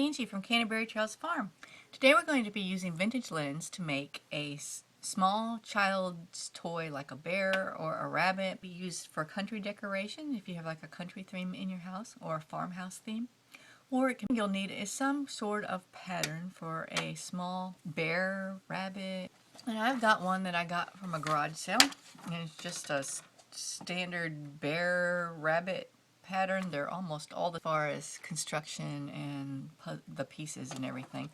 Angie from Canterbury Trails Farm. Today we're going to be using vintage linens to make a small child's toy like a bear or a rabbit. Be used for country decoration if you have like a country theme in your house or a farmhouse theme. Or you'll need is some sort of pattern for a small bear, rabbit. And I've got one that I got from a garage sale, and it's just a standard bear, rabbit pattern. They're almost all as far as construction and the pieces and everything.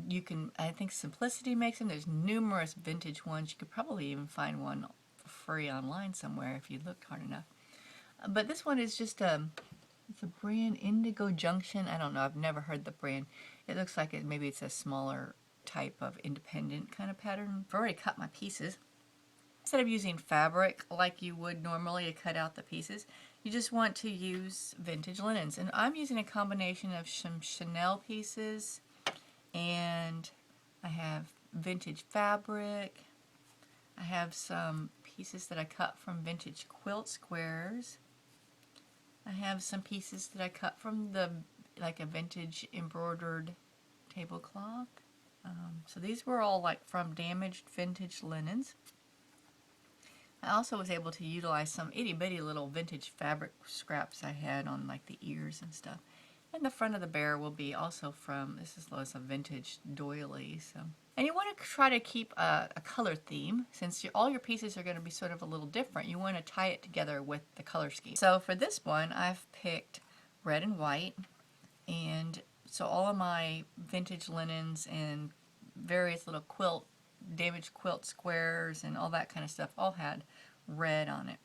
You can, I think Simplicity makes them. There's numerous vintage ones. You could probably even find one for free online somewhere if you looked hard enough. But this one is just it's a brand Indigo Junction. I don't know. I've never heard the brand. It looks like maybe it's a smaller type of independent kind of pattern. I've already cut my pieces. Instead of using fabric like you would normally to cut out the pieces, you just want to use vintage linens. And I'm using a combination of some Chanel pieces, and I have vintage fabric. I have some pieces that I cut from vintage quilt squares. I have some pieces that I cut from like a vintage embroidered tablecloth. So these were all like from damaged vintage linens. I also was able to utilize some itty bitty little vintage fabric scraps I had on like the ears and stuff. And the front of the bear will be also from, this is a vintage doily. So, and you want to try to keep a color theme, since all your pieces are going to be sort of a little different. You want to tie it together with the color scheme. So for this one, I've picked red and white, and so all of my vintage linens and various little damaged quilt squares and all that kind of stuff all had red on it.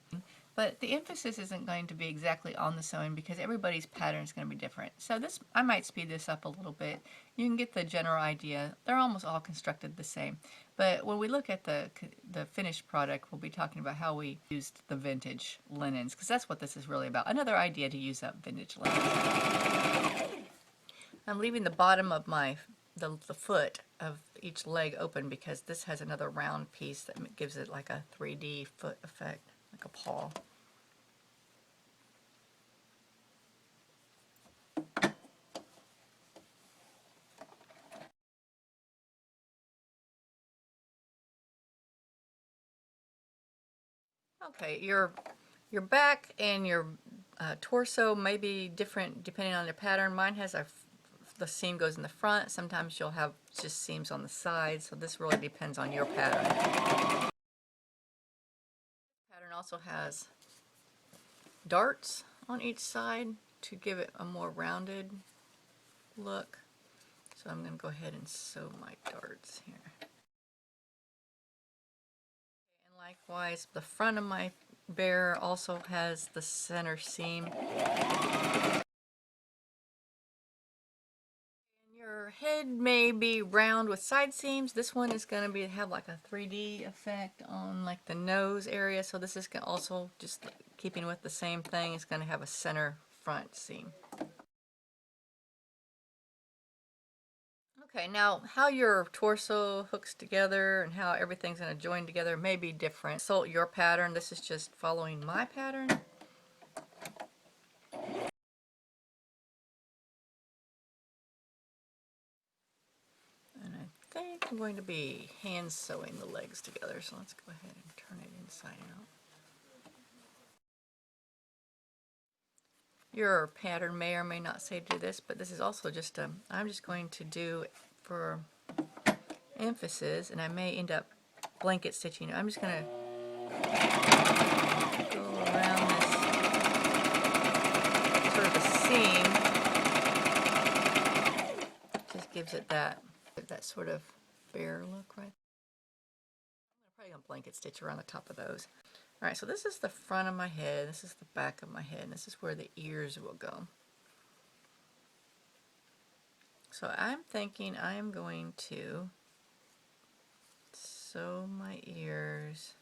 But the emphasis isn't going to be exactly on the sewing because everybody's pattern is going to be different. So this, I might speed this up a little bit. You can get the general idea. They're almost all constructed the same. But when we look at the finished product, we'll be talking about how we used the vintage linens, because that's what this is really about. Another idea to use up vintage linens. I'm leaving the bottom of the foot of each leg open because this has another round piece that gives it like a 3D foot effect, like a paw. Okay, your back and your torso may be different depending on your pattern. Mine has the seam goes in the front. Sometimes you'll have just seams on the sides, so this really depends on your pattern. This pattern also has darts on each side to give it a more rounded look. So I'm going to go ahead and sew my darts here. And likewise, the front of my bear also has the center seam. Your head may be round with side seams. This one is going to have like a 3D effect on like the nose area. So this is also just keeping with the same thing. It's going to have a center front seam. Okay, now how your torso hooks together and how everything's going to join together may be different. So your pattern, this is just following my pattern. I think I'm going to be hand sewing the legs together, so let's go ahead and turn it inside out. Your pattern may or may not say do this, but this is also just I'm just going to do for emphasis, and I may end up blanket stitching. I'm just going to go around this sort of a seam. Just gives it that sort of bear look, right? I'm probably going to blanket stitch around the top of those. Alright, so this is the front of my head, this is the back of my head, and this is where the ears will go. So I'm thinking I'm going to sew my ears.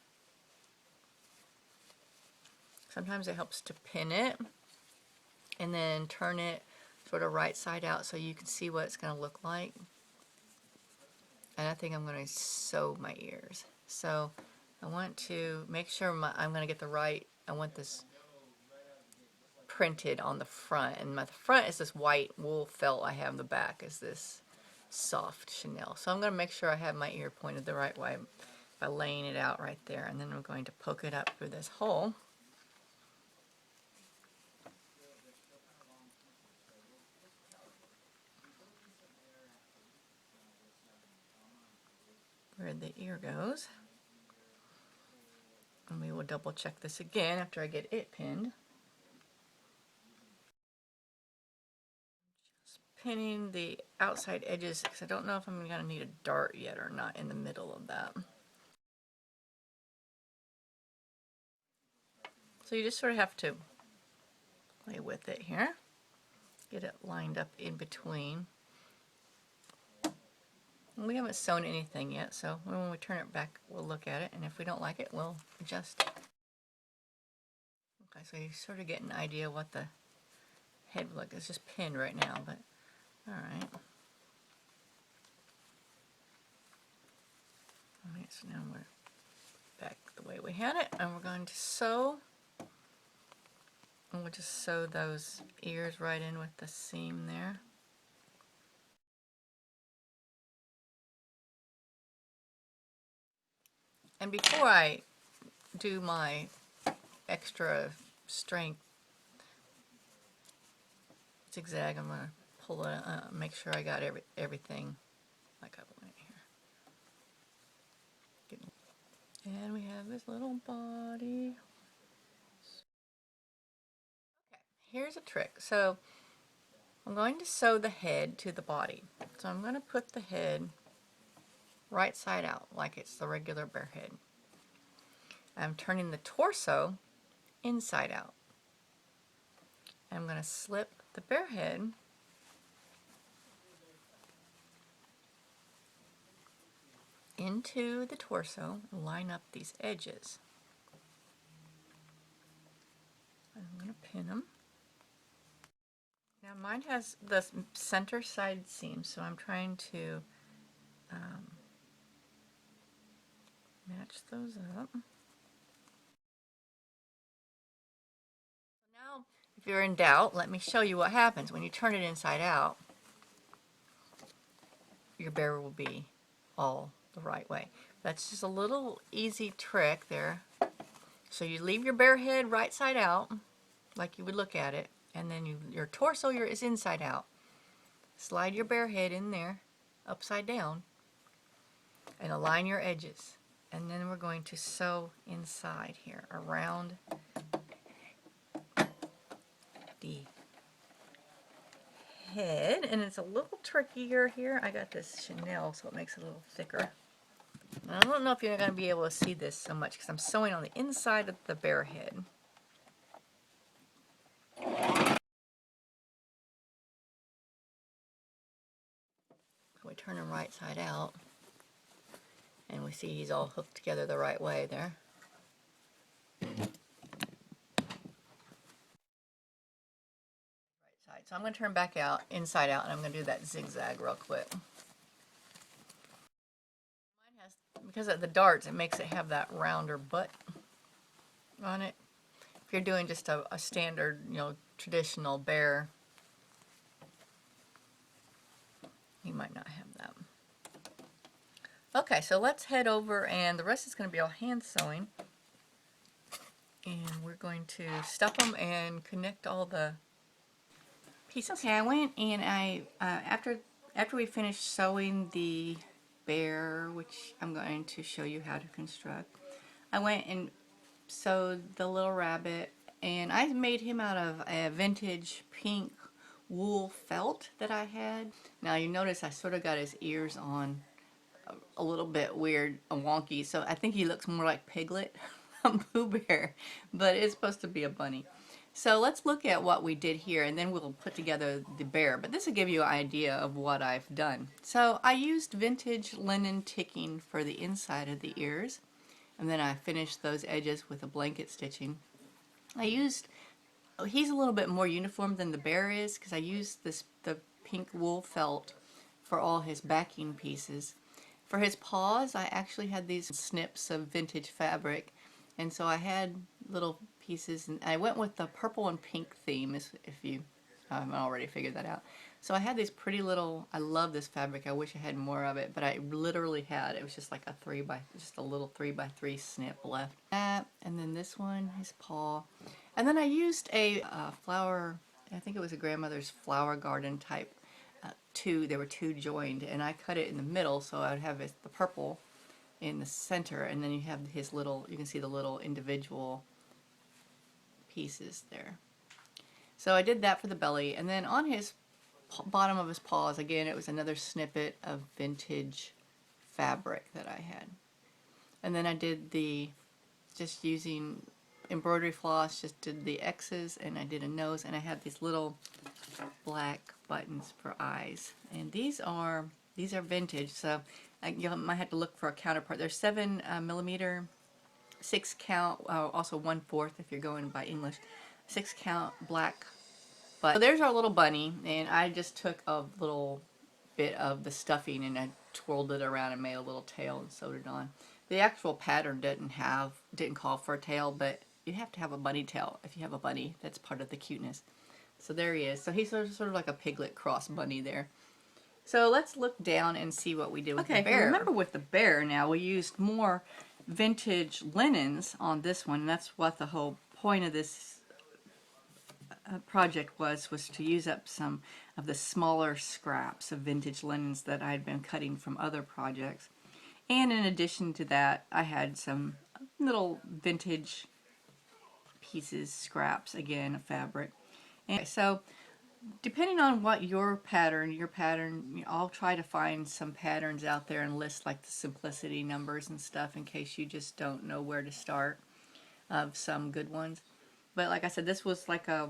Sometimes it helps to pin it and then turn it sort of right side out so you can see what it's going to look like. And I think I'm going to sew my ears. So I want to make sure I'm going to get the right, I want this printed on the front, and the front is this white wool felt. I have the back is this soft chenille. So I'm going to make sure I have my ear pointed the right way by laying it out right there, and then I'm going to poke it up through this hole. Where the ear goes. And we will double check this again after I get it pinned. Just pinning the outside edges because I don't know if I'm going to need a dart yet or not in the middle of that. So you just sort of have to play with it here. Get it lined up in between. We haven't sewn anything yet, so when we turn it back, we'll look at it, and if we don't like it, we'll adjust. Okay, so you sort of get an idea what the head would look. It's just pinned right now, but alright. Alright, so now we're back the way we had it, and we're going to sew. And we'll just sew those ears right in with the seam there. And before I do my extra strength zigzag, I'm going to pull it, make sure I got everything like I want it here. And we have this little body. Okay, here's a trick. So I'm going to sew the head to the body. So I'm going to put the head right side out like it's the regular bear head. I'm turning the torso inside out. I'm going to slip the bear head into the torso and line up these edges. I'm going to pin them. Now mine has the center side seam, so I'm trying to match those up. Now, if you're in doubt, let me show you what happens when you turn it inside out. Your bear will be all the right way. That's just a little easy trick there. So you leave your bear head right side out, like you would look at it, and then your torso is inside out. Slide your bear head in there, upside down, and align your edges. And then we're going to sew inside here around the head. And it's a little trickier here. I got this chenille, so it makes it a little thicker. And I don't know if you're going to be able to see this so much because I'm sewing on the inside of the bear head. So we turn him right side out. And we see he's all hooked together the right way there. Right side. So I'm going to turn back out, inside out, and I'm going to do that zigzag real quick. Mine has, because of the darts, it makes it have that rounder butt on it. If you're doing just a standard, traditional bear, you might not have that. Okay, so let's head over, and the rest is going to be all hand sewing. And we're going to stuff them and connect all the pieces. Okay, I went and after we finished sewing the bear, which I'm going to show you how to construct, I went and sewed the little rabbit, and I made him out of a vintage pink wool felt that I had. Now you notice I sort of got his ears on a little bit weird and wonky, so I think he looks more like Piglet from Pooh Bear, but it's supposed to be a bunny. So let's look at what we did here, and then we'll put together the bear, but this will give you an idea of what I've done. So I used vintage linen ticking for the inside of the ears, and then I finished those edges with a blanket stitching. He's a little bit more uniform than the bear is because I used the pink wool felt for all his backing pieces. For his paws, I actually had these snips of vintage fabric, and so I had little pieces, and I went with the purple and pink theme, if you haven't already figured that out. So I had these pretty little, I love this fabric, I wish I had more of it, but I literally had, it was just like just a little 3x3 snip left. That, and then this one, his paw. And then I used a flower, I think it was a grandmother's flower garden type, they were two joined, and I cut it in the middle, so I would have the purple in the center, and then you have his little, you can see the little individual pieces there. So I did that for the belly, and then on his bottom of his paws, again, it was another snippet of vintage fabric that I had. And then I did just using embroidery floss, just did the X's, and I did a nose, and I had these little black buttons for eyes. And these are vintage, so you might have to look for a counterpart. They're 7mm, 6 count, also 1/4 if you're going by English, 6 count black button. So there's our little bunny, and I just took a little bit of the stuffing and I twirled it around and made a little tail and sewed it on. The actual pattern didn't call for a tail, but you have to have a bunny tail if you have a bunny. That's part of the cuteness. So there he is. So he's sort of like a piglet cross bunny there. So let's look down and see what we did with the bear. Remember with the bear now, we used more vintage linens on this one. And that's what the whole point of this project was to use up some of the smaller scraps of vintage linens that I had been cutting from other projects. And in addition to that, I had some little vintage pieces, scraps, again, of fabric. And so depending on what your pattern, I'll try to find some patterns out there and list like the simplicity numbers and stuff in case you just don't know where to start of some good ones. But like I said, this was like a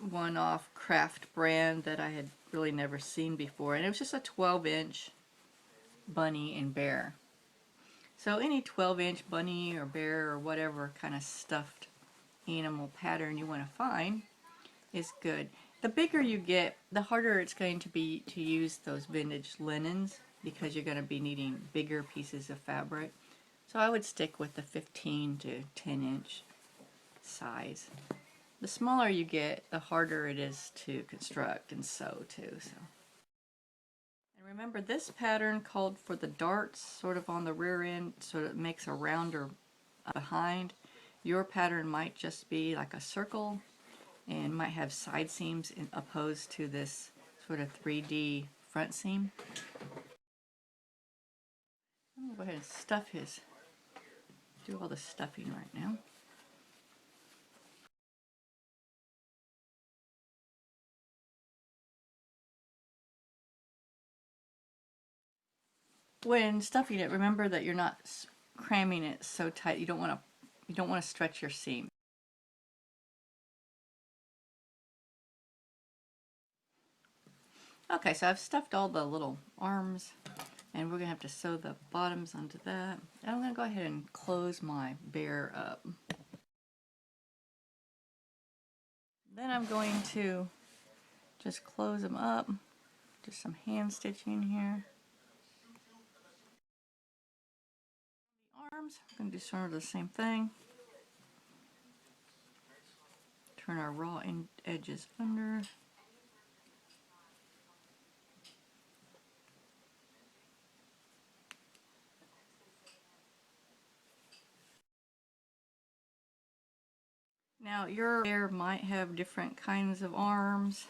one-off craft brand that I had really never seen before, and it was just a 12-inch bunny and bear. So any 12-inch bunny or bear or whatever kind of stuffed animal pattern you want to find is good. The bigger you get, the harder it's going to be to use those vintage linens because you're going to be needing bigger pieces of fabric. So I would stick with the 15 to 10 inch size. The smaller you get, the harder it is to construct and sew too. So. And remember, this pattern called for the darts sort of on the rear end, so it makes a rounder behind. Your pattern might just be like a circle and might have side seams opposed to this sort of 3D front seam. I'm going to go ahead and do all the stuffing right now. When stuffing it, remember that you're not cramming it so tight. You don't want to stretch your seam. Okay, so I've stuffed all the little arms, and we're going to have to sew the bottoms onto that. And I'm going to go ahead and close my bear up. Then I'm going to just close them up. Do some hand stitching here. The arms, I'm going to do sort of the same thing. Turn our raw edges under. Now your bear might have different kinds of arms.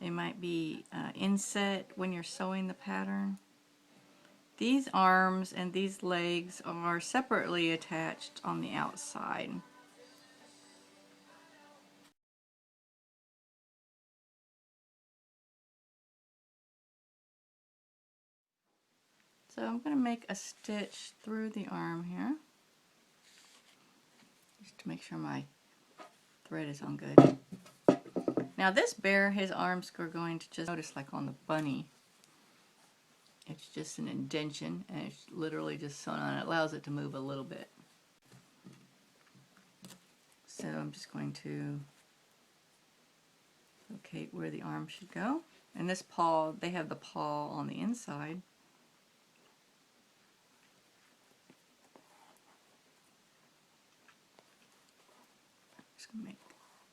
They might be inset when you're sewing the pattern. These arms and these legs are separately attached on the outside. So I'm going to make a stitch through the arm here, just to make sure my thread is on good. Now this bear, his arms are going to just, notice like on the bunny, it's just an indentation and it's literally just sewn on. It allows it to move a little bit. So I'm just going to locate where the arm should go. And this paw, they have the paw on the inside. Just going to make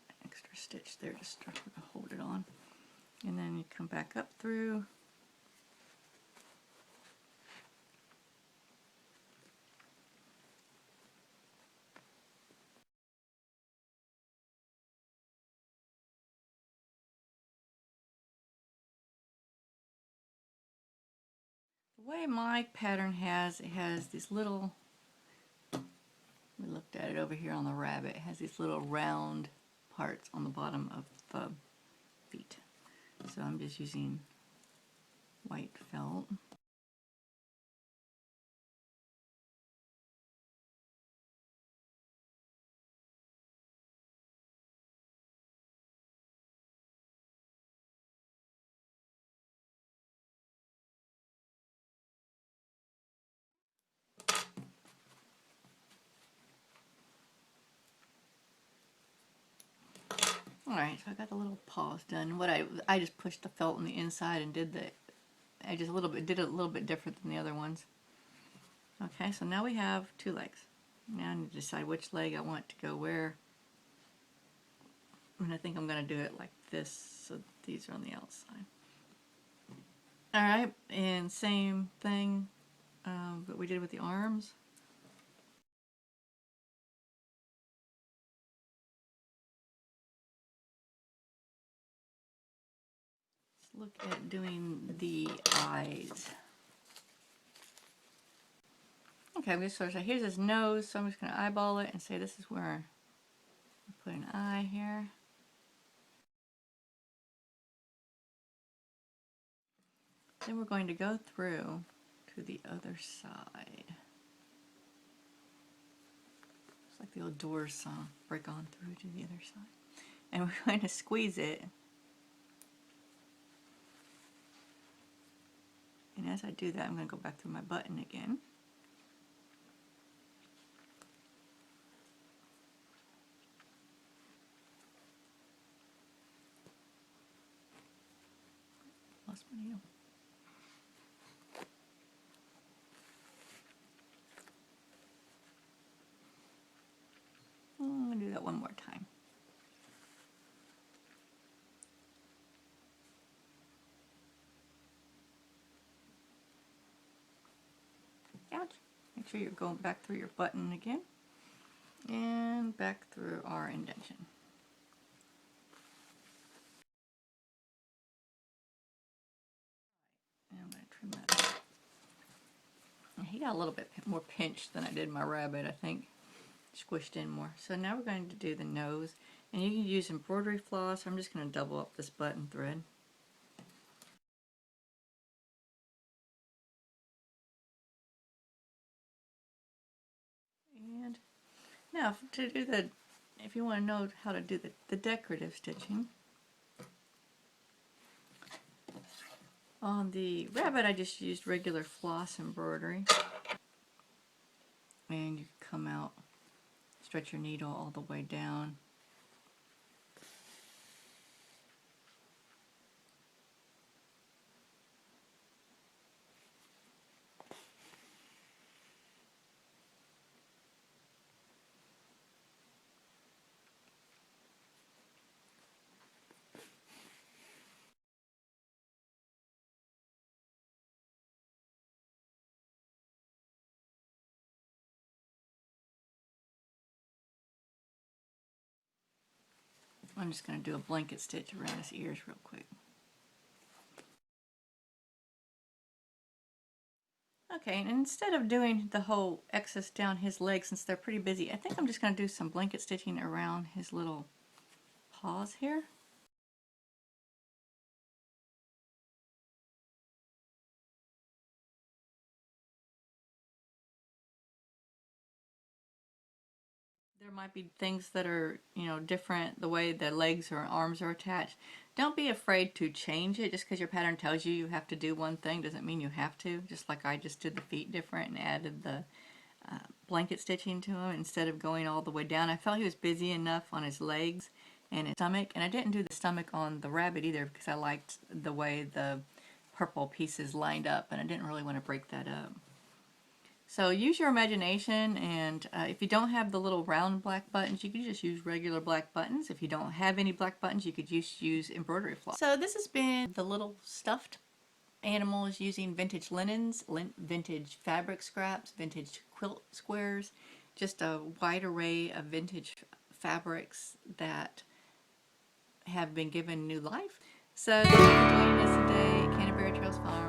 an extra stitch there just to hold it on. And then you come back up through. The way my pattern has, it has these little, we looked at it over here on the rabbit, it has these little round parts on the bottom of the feet. So I'm just using white felt. Alright, so I got the little paws done. What I just pushed the felt on the inside and did I just did it a little bit different than the other ones. Okay, so now we have 2 legs. Now I need to decide which leg I want to go where. And I think I'm going to do it like this, so these are on the outside. Alright, and same thing that we did with the arms. Let's look at doing the eyes. Okay, I'm just sort of say, here's his nose, so I'm just going to eyeball it and say this is where I put an eye here. Then we're going to go through to the other side. It's like the old Doors song, break on through to the other side. And we're going to squeeze it. And as I do that, I'm going to go back through my button again. Lost my needle. I'm going to do that one more time. Ouch. Make sure you're going back through your button again. And back through our indentation. And I'm going to trim that up. And he got a little bit more pinched than I did my rabbit, I think. Squished in more. So now we're going to do the nose. And you can use embroidery floss. I'm just going to double up this button thread. And now to do the, if you want to know how to do the decorative stitching, on the rabbit I just used regular floss embroidery. And you come out, stretch your needle all the way down. I'm just going to do a blanket stitch around his ears real quick. Okay, and instead of doing the whole excess down his legs, since they're pretty busy, I think I'm just going to do some blanket stitching around his little paws here. There might be things that are, you know, different, the way the legs or arms are attached. Don't be afraid to change it. Just because your pattern tells you you have to do one thing doesn't mean you have to. Just like I just did the feet different and added the blanket stitching to him instead of going all the way down. I felt he was busy enough on his legs and his stomach. And I didn't do the stomach on the rabbit either because I liked the way the purple pieces lined up and I didn't really want to break that up. So use your imagination, and if you don't have the little round black buttons, you can just use regular black buttons. If you don't have any black buttons, you could just use embroidery floss. So this has been the little stuffed animals using vintage linens, vintage fabric scraps, vintage quilt squares, just a wide array of vintage fabrics that have been given new life. So thank you for joining us today at Canterbury Trails Farm.